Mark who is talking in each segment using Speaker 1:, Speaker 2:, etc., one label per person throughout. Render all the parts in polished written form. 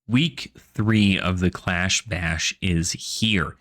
Speaker 1: Week 3 of the Clash Bash is here,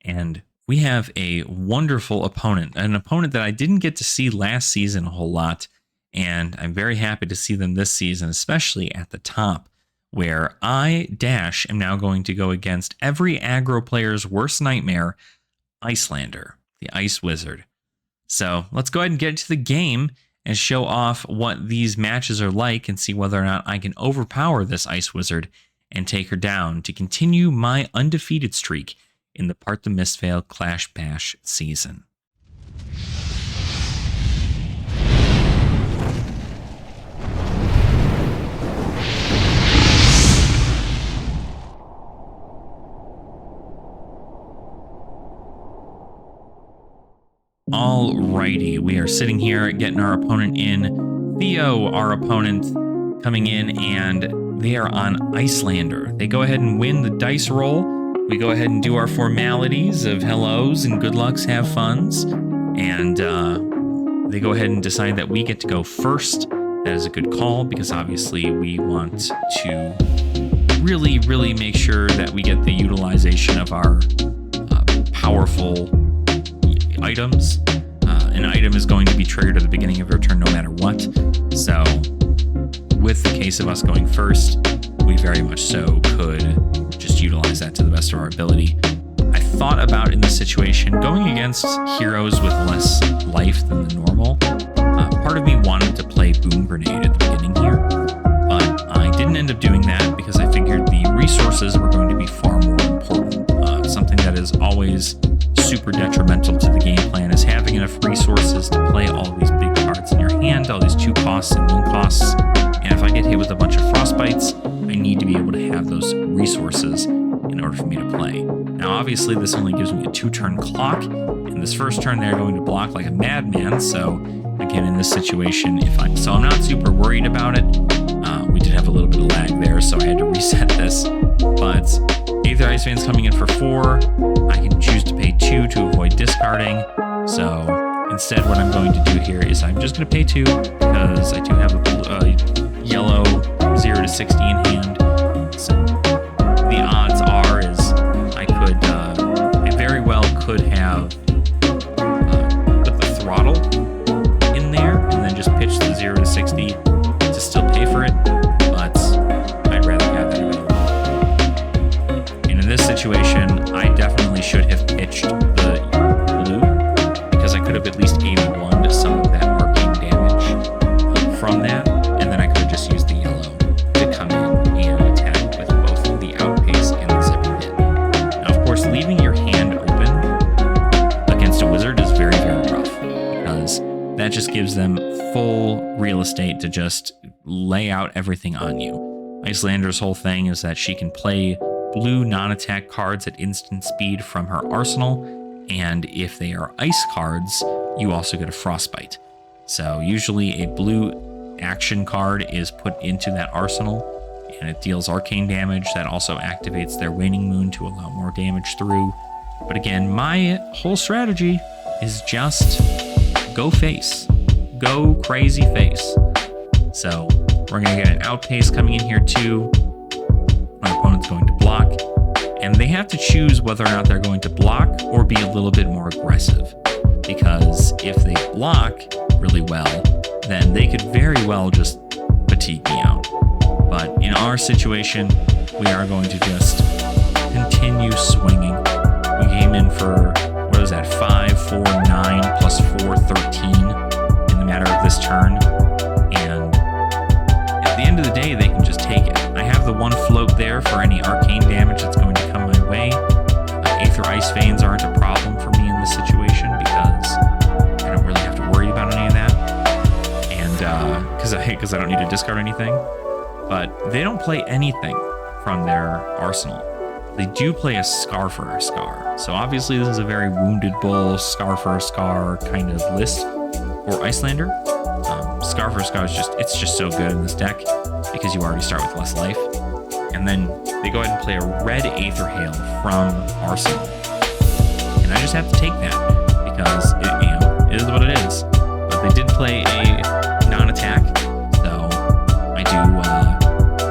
Speaker 1: and we have a wonderful opponent, an opponent that I didn't get to see last season a whole lot, and I'm very happy to see them this season, especially at the top, where I, Dash, am now going to go against every aggro player's worst nightmare, Iyslander, the Ice Wizard. So let's go ahead and get into the game and show off what these matches are like and see whether or not I can overpower this Ice Wizard and take her down to continue my undefeated streak in the Part the Mistveil Clash Bash season. Alrighty, we are sitting here getting our opponent in. Theo, our opponent, coming in, and they are on Iyslander. They go ahead and win the dice roll. We go ahead and do our formalities of hellos and good lucks, have funs, and they go ahead and decide that we get to go first. That is a good call because obviously we want to really make sure that we get the utilization of our powerful items. An item is going to be triggered at the beginning of your turn no matter what. So with the case of us going first, we very much so could just utilize that to the best of our ability. I thought about in this situation going against heroes with less life than the normal. Part of me wanted to play Boom Grenade at the beginning here, but I didn't end up doing that because I figured the resources were going to be far more important. Something that is always super detrimental to the game plan is having enough resources to play all these big cards in your hand, all these 2 costs and 1 costs. And if I get hit with a bunch of frostbites, I need to be able to have those resources in order for me to play. Now, obviously, this only gives me a 2-turn clock. In this first turn, they're going to block like a madman. So, again, in this situation, I'm not super worried about it. We did have a little bit of lag there, so I had to reset this. But Aether Ice Veins coming in for 4. I can choose to pay 2 to avoid discarding. So instead, what I'm going to do here is I'm just going to pay 2 because I do have a yellow 0 to 60 in hand. So the odds are is I very well could have put the throttle in there and then just pitch the 0 to 60 to still pay for it, but I'd rather have that available. And in this situation, I definitely should have pitched the blue because I could have at least 81 to some of that arcane damage from that, and then I could have just used the yellow to come in and attack with both the outpace and the zipping hit. Now, of course, leaving your hand open against a wizard is very rough because that just gives them full real estate to just lay out everything on you. Iyslander's whole thing is that she can play blue non-attack cards at instant speed from her arsenal, and if they are ice cards, you also get a frostbite. So usually a blue action card is put into that arsenal, and it deals arcane damage. That also activates their waning moon to allow more damage through. But again, my whole strategy is just go face. Go crazy face. So we're going to get an outpace coming in here too. My opponent's going to block, and they have to choose whether or not they're going to block or be a little bit more aggressive, because if they block really well, then they could very well just fatigue me out. But in our situation, we are going to just continue swinging. We came in for, what is that, 5, 4, 9, plus 4, 13 in the matter of this turn, and at the end of the day, they can just take it. I have the 1 float there for any arcane damage that's going to come my way. Aether Ice Veins aren't a problem for me in this situation because I don't really have to worry about any of that. And because I don't need to discard anything. But they don't play anything from their arsenal. They do play a Scar for a Scar. So obviously this is a very Wounded Bull, Scar for a Scar kind of list for Iyslander. Scar for a Scar is just so good in this deck because you already start with less life. And then they go ahead and play a red Aether Hail from Arsenal. And I just have to take that because it is what it is. But they did play a non-attack, so I do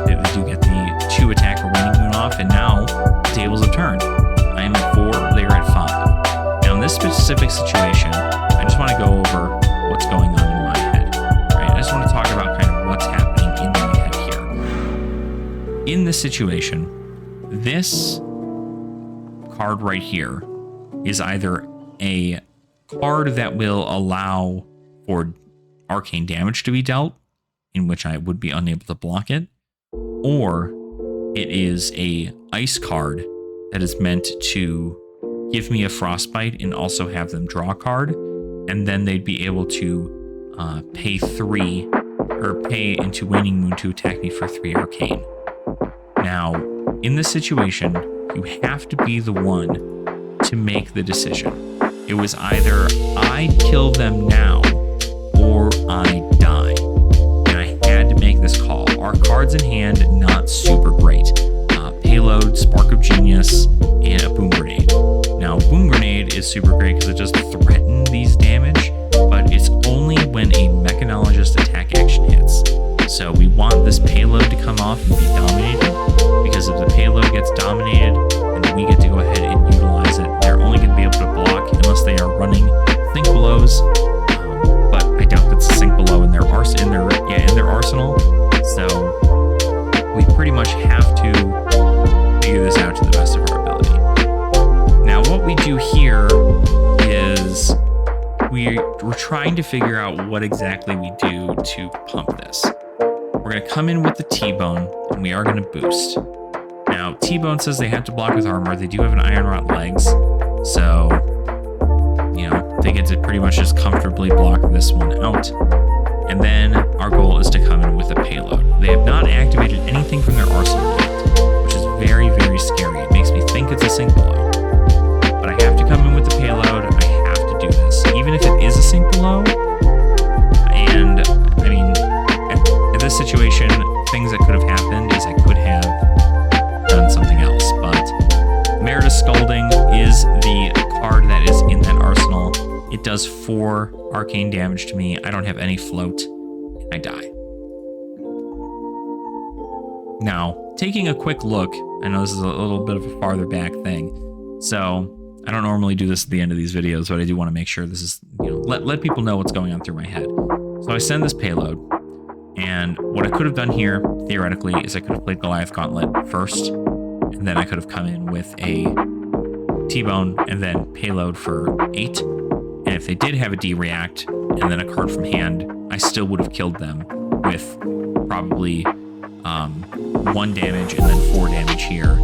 Speaker 1: they do get the 2 attack remaining off, and now the tables have turned. I am at 4, they are at 5. Now in this specific situation, I just want to go over what's going on in my head, right? I just want to talk about kind of what's happening in my head here. In this situation, this card right here is either a card that will allow for arcane damage to be dealt, in which I would be unable to block it, or it is a ice card that is meant to give me a frostbite and also have them draw a card, and then they'd be able to pay 3 or pay into Waning Moon to attack me for 3 arcane. Now, in this situation, you have to be the one to make the decision. It was either I kill them now or I die. And I had to make this call. Our cards in hand, not super great. Payload, Spark of Genius, and a Boom Grenade. Now, Boom Grenade is super great because it just threatens these damage, but it's only when a Mechanologist attack action hits. So we want this payload to come off and be dominated, because if the payload gets dominated, then we get to go ahead and utilize it. They're only going to be able to block unless they are running Think Belows, but I doubt that's a Sink Below in their arsenal. So we pretty much have to figure this out to the best of our ability. Now, what we do here is we're trying to figure out what exactly we do to pump this. We're going to come in with the T-Bone, and we are going to boost. Now, T-Bone says they have to block with armor. They do have an Iron Rot legs, so, you know, they get to pretty much just comfortably block this one out. And then our goal is to come in with a payload. They have not activated anything from their arsenal yet, which is very, very scary. It makes me think it's a Sink Below. But I have to come in with the payload. I have to do this, even if it is a Sink Below. And, I mean, at this situation, things that could have happened is I could have done something else, but Meritus Scalding is the card that is in that arsenal. It does 4 arcane damage to me. I don't have any float, and I die. Now, taking a quick look, I know this is a little bit of a farther back thing, so I don't normally do this at the end of these videos, but I do want to make sure this is, you know, let people know what's going on through my head. So I send this payload, and what I could have done here, theoretically, is I could have played Goliath Gauntlet first, and then I could have come in with a T-Bone and then payload for 8. And if they did have a D-React and then a card from hand, I still would have killed them with probably 1 damage and then 4 damage here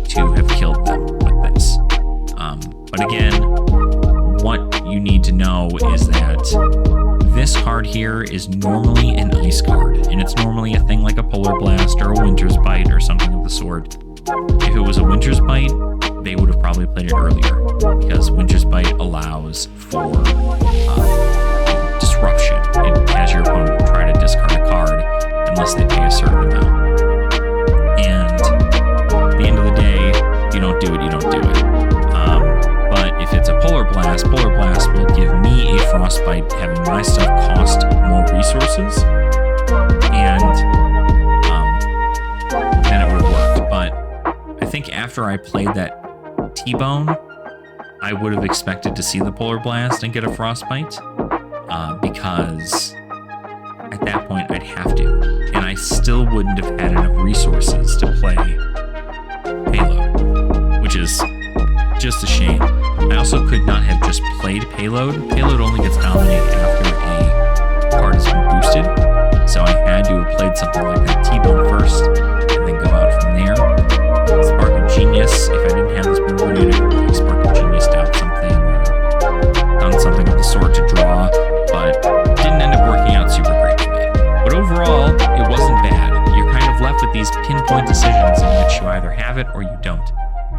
Speaker 1: to have killed them with this. But again, what you need to know is that this card here is normally an ice card, and it's normally a thing like a Polar Blast or a Winter's Bite or something of the sort. If it was a Winter's Bite, they would have probably played it earlier, because Winter's Bite allows for disruption. It has your opponent try to discard a card unless they pay a certain amount. And at the end of the day, you don't do it, you don't do it. But if it's a Polar Blast will give me a Frostbite, having my stuff cost more resources, and then it would have worked. But I think after I played that T-Bone, I would have expected to see the Polar Blast and get a Frostbite, because at that point I'd have to, and I still wouldn't have had enough resources to play Payload, which is just a shame. I also could not have just played Payload. Payload only gets dominated after a card has been boosted, so I had to have played something like that T-Bone first, and then go out from there. Spark of Genius, if I didn't have this Boom Grenade, I could have Spark of Genius out something, or done something of the sort to draw, but it didn't end up working out super great for me. But overall, it wasn't bad. You're kind of left with these pinpoint decisions in which you either have it or you don't.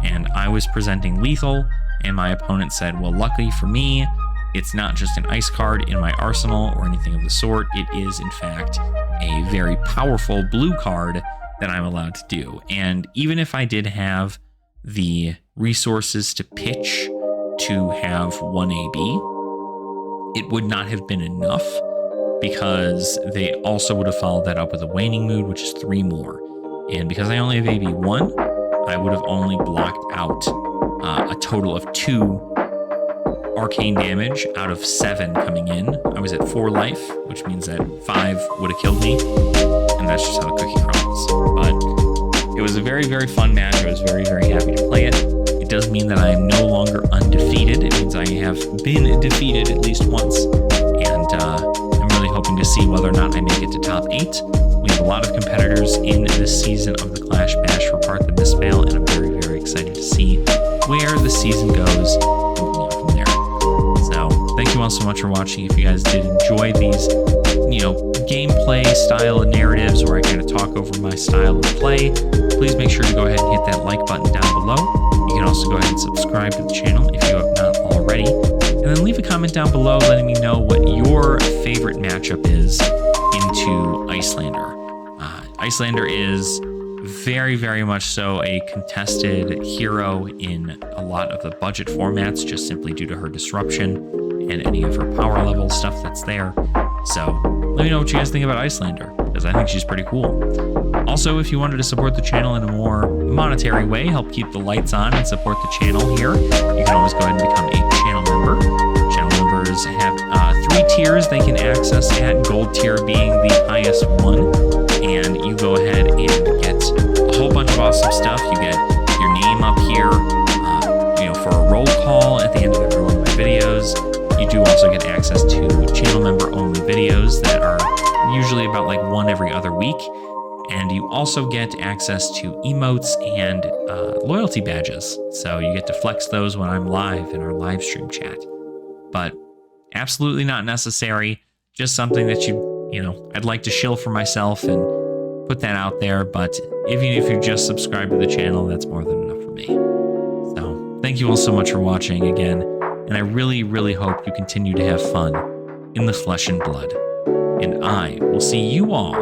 Speaker 1: And I was presenting lethal, and my opponent said, well, luckily for me, it's not just an ice card in my arsenal or anything of the sort. It is, in fact, a very powerful blue card that I'm allowed to do. And even if I did have the resources to pitch to have 1 AB, it would not have been enough, because they also would have followed that up with a Waning Mood, which is 3 more. And because I only have AB 1, I would have only blocked out a total of 2 arcane damage out of 7 coming in. I was at 4 life, which means that 5 would have killed me, and that's just how the cookie crumbles. But it was a very, very fun match. I was very, very happy to play it. It does mean that I am no longer undefeated. It means I have been defeated at least once, and I'm really hoping to see whether or not I make it to top 8. We have a lot of competitors in this season of the Clash Bash for Part the Misfail, and I'm very, very excited to see where the season goes from there. So thank you all so much for watching. If you guys did enjoy these, gameplay style narratives where I kind of talk over my style of play, please make sure to go ahead and hit that like button down below. You can also go ahead and subscribe to the channel if you have not already. And then leave a comment down below letting me know what your favorite matchup is into Iyslander. Iyslander is very, very much so a contested hero in a lot of the budget formats, just simply due to her disruption and any of her power level stuff that's there. So let me know what you guys think about Iyslander, because I think she's pretty cool. Also, if you wanted to support the channel in a more monetary way, help keep the lights on and support the channel here, you can always go ahead and become a channel member. Channel members have 3 tiers they can access at, gold tier being the highest one. And you go ahead and get a whole bunch of awesome stuff. You get your name up here, for a roll call at the end of every one of my videos. You do also get access to channel member only videos that are usually about like one every other week. And you also get access to emotes and loyalty badges. So you get to flex those when I'm live in our live stream chat. But absolutely not necessary. Just something that I'd like to shill for myself and put that out there. But even if you just subscribe to the channel, that's more than enough for me. So thank you all so much for watching again. And I really, really hope you continue to have fun in the flesh and blood. And I will see you all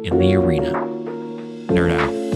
Speaker 1: in the arena. Nerd out.